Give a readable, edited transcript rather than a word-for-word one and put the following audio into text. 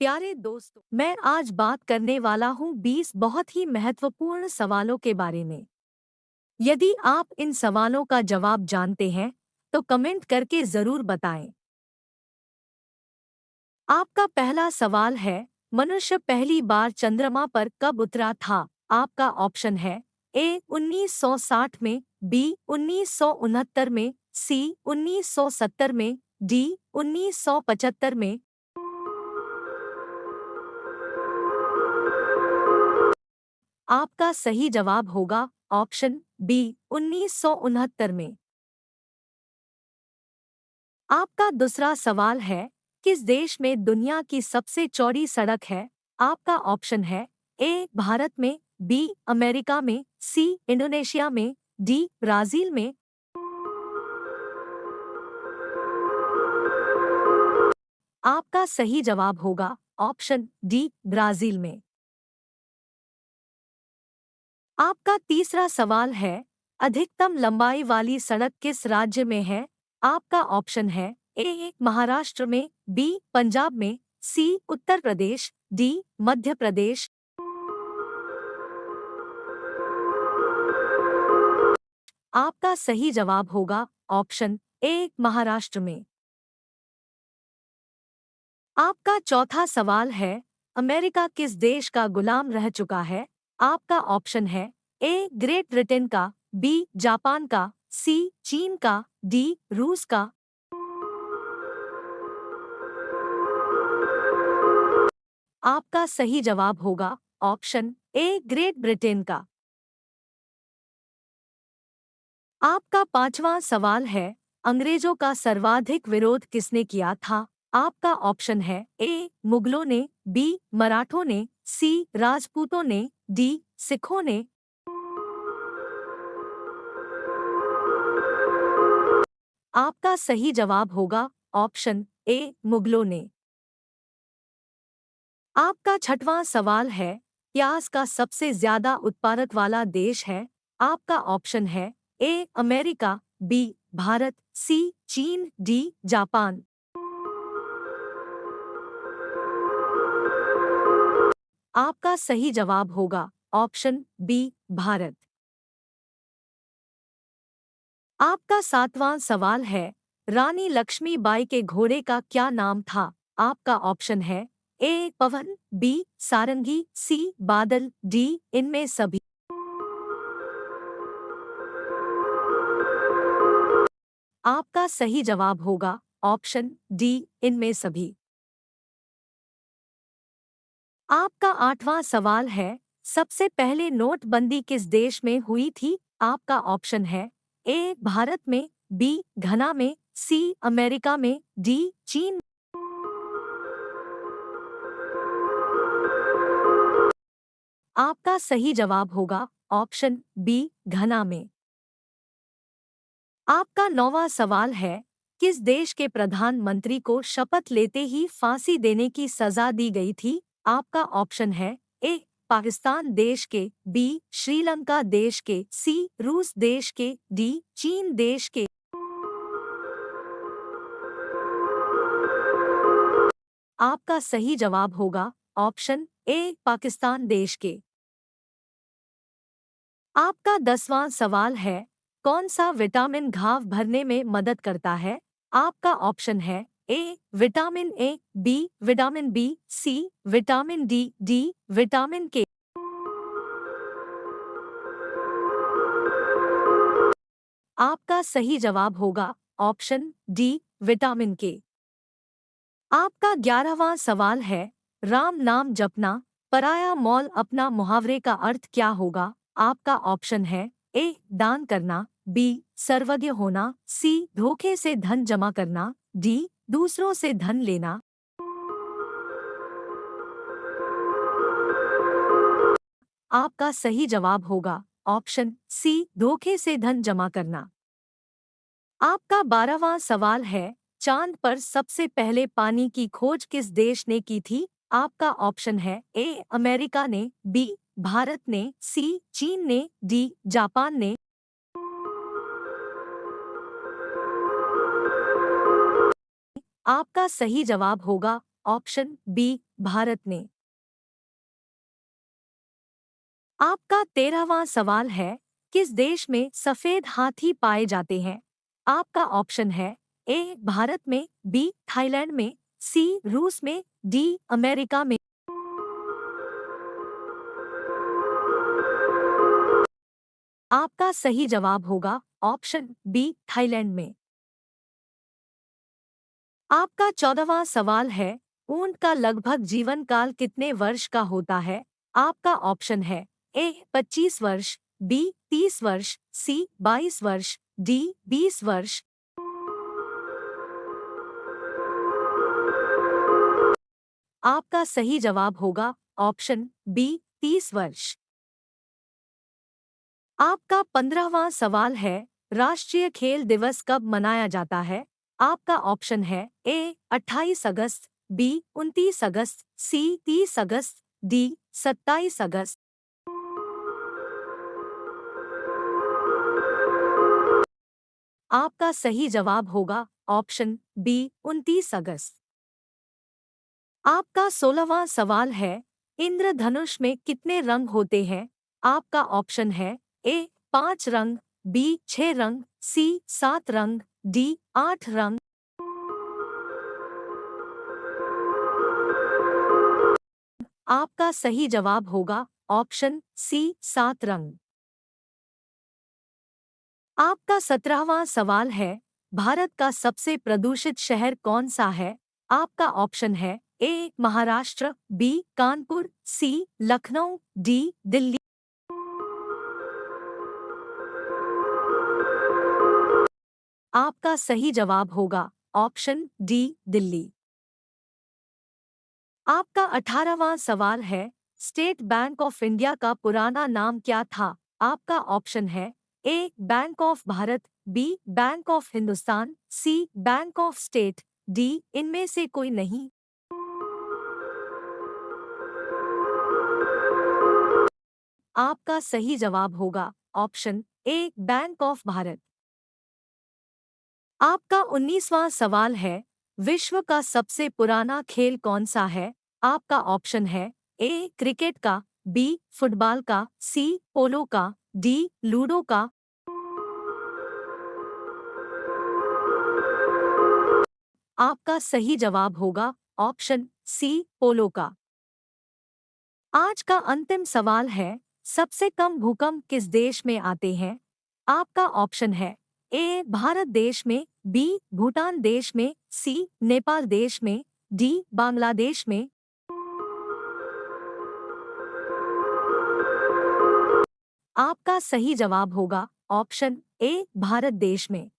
प्यारे दोस्तों, मैं आज बात करने वाला हूँ 20 बहुत ही महत्वपूर्ण सवालों के बारे में। यदि आप इन सवालों का जवाब जानते हैं, तो कमेंट करके जरूर बताएं। आपका पहला सवाल है, मनुष्य पहली बार चंद्रमा पर कब उतरा था? आपका ऑप्शन है ए 1960 में, बी 1969 में, सी 1970 में, डी 1975 में। आपका सही जवाब होगा ऑप्शन बी 1969 में। आपका दूसरा सवाल है, किस देश में दुनिया की सबसे चौड़ी सड़क है? आपका ऑप्शन है ए भारत में, बी अमेरिका में, सी इंडोनेशिया में, डी ब्राजील में। आपका सही जवाब होगा ऑप्शन डी ब्राजील में। आपका तीसरा सवाल है, अधिकतम लंबाई वाली सड़क किस राज्य में है? आपका ऑप्शन है ए महाराष्ट्र में, बी पंजाब में, सी उत्तर प्रदेश, डी मध्य प्रदेश। आपका सही जवाब होगा ऑप्शन ए महाराष्ट्र में। आपका चौथा सवाल है, अमेरिका किस देश का गुलाम रह चुका है? आपका ऑप्शन है ए ग्रेट ब्रिटेन का, बी जापान का, सी चीन का, डी रूस का। आपका सही जवाब होगा ऑप्शन ए ग्रेट ब्रिटेन का। आपका पांचवा सवाल है, अंग्रेजों का सर्वाधिक विरोध किसने किया था? आपका ऑप्शन है ए मुगलों ने, बी मराठों ने, सी राजपूतों ने, डी सिखों ने। आपका सही जवाब होगा ऑप्शन ए मुगलों ने। आपका छठवां सवाल है, प्याज का सबसे ज्यादा उत्पादक वाला देश है? आपका ऑप्शन है ए अमेरिका, बी भारत, सी चीन, डी जापान। आपका सही जवाब होगा ऑप्शन बी भारत। आपका सातवां सवाल है, रानी लक्ष्मीबाई के घोड़े का क्या नाम था? आपका ऑप्शन है ए पवन, बी सारंगी, सी बादल, डी इनमें सभी। आपका सही जवाब होगा ऑप्शन डी इनमें सभी। आपका आठवां सवाल है, सबसे पहले नोटबंदी किस देश में हुई थी? आपका ऑप्शन है ए भारत में, बी घना में, सी अमेरिका में, डी चीन। आपका सही जवाब होगा ऑप्शन बी घना में। आपका नौवां सवाल है, किस देश के प्रधानमंत्री को शपथ लेते ही फांसी देने की सजा दी गई थी? आपका ऑप्शन है ए पाकिस्तान देश के, बी श्रीलंका देश के, सी रूस देश के, डी चीन देश के। आपका सही जवाब होगा ऑप्शन ए पाकिस्तान देश के। आपका 10वां सवाल है, कौन सा विटामिन घाव भरने में मदद करता है? आपका ऑप्शन है A vitamin A, B vitamin B, C vitamin D, D vitamin K. आपका सही जवाब होगा ऑप्शन डी विटामिन के। आपका 11वां सवाल है, राम नाम जपना पराया मौल अपना मुहावरे का अर्थ क्या होगा? आपका ऑप्शन है ए दान करना, बी सर्वज्ञ होना, सी धोखे से धन जमा करना, डी दूसरों से धन लेना। आपका सही जवाब होगा ऑप्शन सी धोखे से धन जमा करना। आपका 12वां सवाल है, चांद पर सबसे पहले पानी की खोज किस देश ने की थी? आपका ऑप्शन है ए अमेरिका ने, बी भारत ने, सी चीन ने, डी जापान ने। आपका सही जवाब होगा ऑप्शन बी भारत में। आपका 13वां सवाल है, किस देश में सफेद हाथी पाए जाते हैं? आपका ऑप्शन है ए भारत में, बी थाईलैंड में, सी रूस में, डी अमेरिका में। आपका सही जवाब होगा ऑप्शन बी थाईलैंड में। आपका 14वां सवाल है, ऊंट का लगभग जीवन काल कितने वर्ष का होता है? आपका ऑप्शन है ए 25 वर्ष, बी 30 वर्ष, सी 22 वर्ष, डी 20 वर्ष। आपका सही जवाब होगा ऑप्शन बी 30 वर्ष। आपका 15वां सवाल है, राष्ट्रीय खेल दिवस कब मनाया जाता है? आपका ऑप्शन है ए 28 अगस्त, बी 29 अगस्त, सी 30 अगस्त, डी 27 अगस्त। आपका सही जवाब होगा ऑप्शन बी 29 अगस्त। आपका 16वां सवाल है, इंद्रधनुष में कितने रंग होते हैं? आपका ऑप्शन है ए 5 रंग, बी 6 रंग, सी 7 रंग, डी 8 रंग। आपका सही जवाब होगा ऑप्शन सी 7 रंग। आपका 17वां सवाल है, भारत का सबसे प्रदूषित शहर कौन सा है? आपका ऑप्शन है ए महाराष्ट्र, बी कानपुर, सी लखनऊ, डी दिल्ली। आपका सही जवाब होगा ऑप्शन डी दिल्ली। आपका 18वां सवाल है, स्टेट बैंक ऑफ इंडिया का पुराना नाम क्या था? आपका ऑप्शन है A bank of Bharat, B bank of Hindustan, C bank of state, D इनमें से कोई नहीं। आपका सही जवाब होगा option A bank of Bharat. आपका 19वां सवाल है, विश्व का सबसे पुराना खेल कौन सा है? आपका ऑप्शन है ए क्रिकेट का, बी फुटबॉल का, सी पोलो का, डी लूडो का। आपका सही जवाब होगा ऑप्शन सी पोलो का। आज का अंतिम सवाल है, सबसे कम भूकंप किस देश में आते हैं? आपका ऑप्शन है ए भारत देश में, बी भूटान देश में, सी नेपाल देश में, डी बांग्लादेश में। आपका सही जवाब होगा ऑप्शन ए भारत देश में।